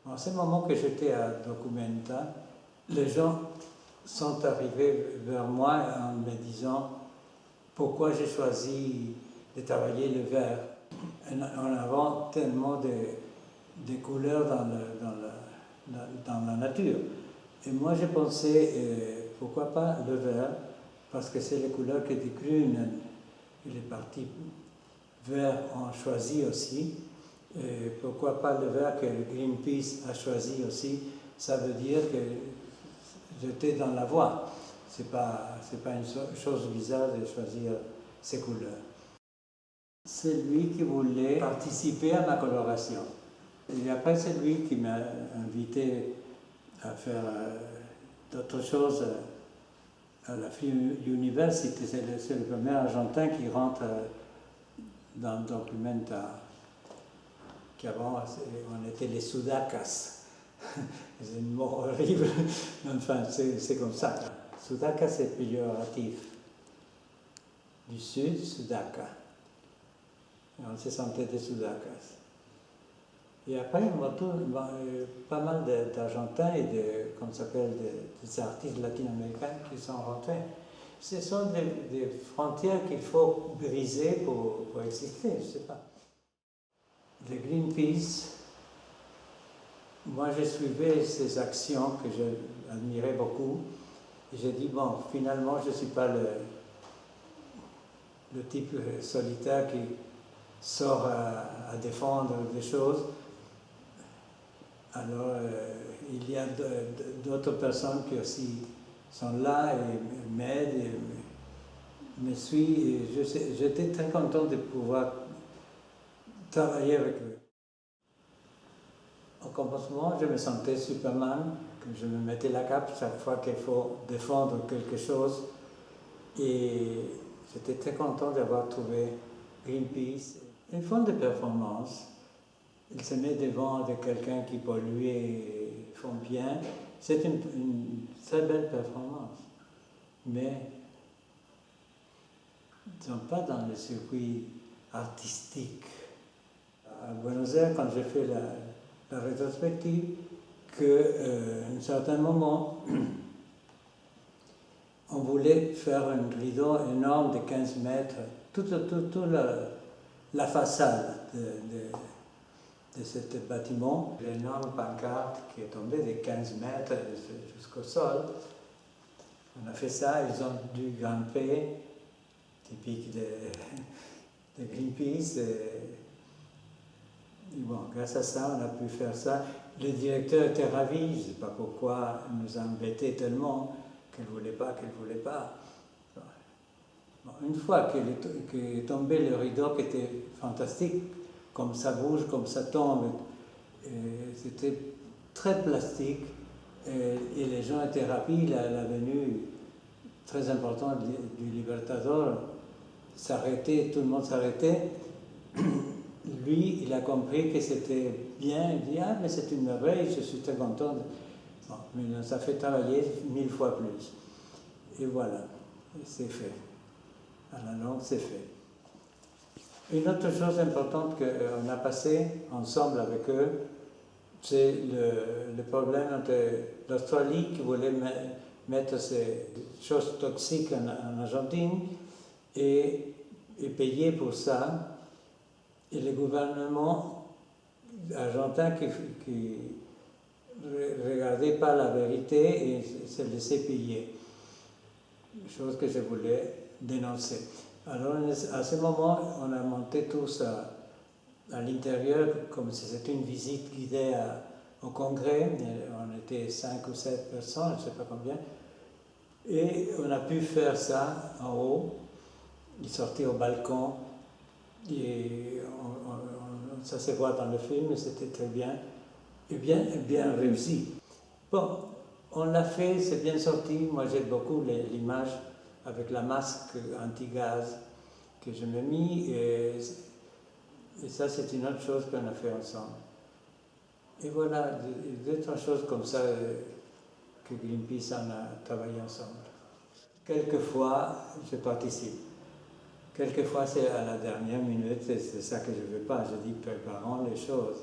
En ce moment que j'étais à Documenta, les gens sont arrivés vers moi en me disant pourquoi j'ai choisi de travailler le vert. En avant tellement de couleurs dans la nature. Et moi j'ai pensé, pourquoi pas le vert, parce que c'est les couleurs que die Grünen et les partis verts ont choisi aussi. Et pourquoi pas le vert que Greenpeace a choisi aussi, ça veut dire que j'étais dans la voie. C'est pas une chose bizarre de choisir ces couleurs. C'est lui qui voulait participer à ma coloration. Et après, c'est lui qui m'a invité à faire d'autres choses à la Free University. C'est le premier Argentin qui rentre dans Documenta, qu'avant on était les Sudacas. C'est un mot horrible, enfin c'est comme ça. Sudaca c'est péjoratif. Du sud, Sudaca. Et on se sentait des Sudacas. Et après, pas mal d'Argentins et comme ça s'appelle, des artistes latino-américains qui sont rentrés. Ce sont des frontières qu'il faut briser pour exister, je ne sais pas. Le Greenpeace, moi je suivais ces actions que j'admirais beaucoup. Et j'ai dit, bon, finalement, je ne suis pas le type solitaire qui sort à défendre des choses. Alors, il y a d'autres personnes qui aussi sont là et m'aident et me suivent. J'étais très content de pouvoir travailler avec eux. Au commencement, je me sentais Superman, que je me mettais la cape chaque fois qu'il faut défendre quelque chose. Et j'étais très content d'avoir trouvé Greenpeace. Ils font des performances. Ils se mettent devant de quelqu'un qui pollue et font bien. C'est une très belle performance. Mais ils ne sont pas dans le circuit artistique. À Buenos Aires, quand j'ai fait la rétrospective, qu'à un certain moment, on voulait faire un rideau énorme de 15 mètres, toute la façade de ce bâtiment. L'énorme pancarte qui est tombée de 15 mètres jusqu'au sol. On a fait ça, ils ont dû grimper, typique de Greenpeace. Et bon, grâce à ça, on a pu faire ça. Le directeur était ravi, je ne sais pas pourquoi, il nous a embêtés tellement qu'elle ne voulait pas. Bon, une fois qu'est tombé le rideau, qui était fantastique, comme ça bouge, comme ça tombe, c'était très plastique, et les gens étaient ravis, la venue très importante du Libertador s'arrêtait, tout le monde s'arrêtait. Lui, il a compris que c'était bien, il dit « Ah, mais c'est une merveille, je suis très content. » Bon, mais ça fait travailler 1000 fois plus. Et voilà, c'est fait. À la longue, c'est fait. Une autre chose importante qu'on a passé ensemble avec eux, c'est le problème entre l'Australie qui voulait mettre ces choses toxiques en Argentine et payer pour ça. Et le gouvernement argentin qui ne regardait pas la vérité et se laissait payer. Chose que je voulais dénoncer. Alors à ce moment, on a monté tous à l'intérieur, comme si c'était une visite guidée au Congrès. On était 5 ou 7 personnes, je ne sais pas combien. Et on a pu faire ça en haut. Ils sortaient au balcon. Et ça se voit dans le film, c'était très bien. Et bien réussi. Bon, on l'a fait, c'est bien sorti. Moi, j'aime beaucoup l'image avec la masque anti-gaz que je me mis. Et ça, c'est une autre chose qu'on a fait ensemble. Et voilà, d'autres choses comme ça que Greenpeace en a travaillé ensemble. Quelquefois, je participe. Quelquefois, c'est à la dernière minute, c'est ça que je ne veux pas. Je dis, préparons les choses.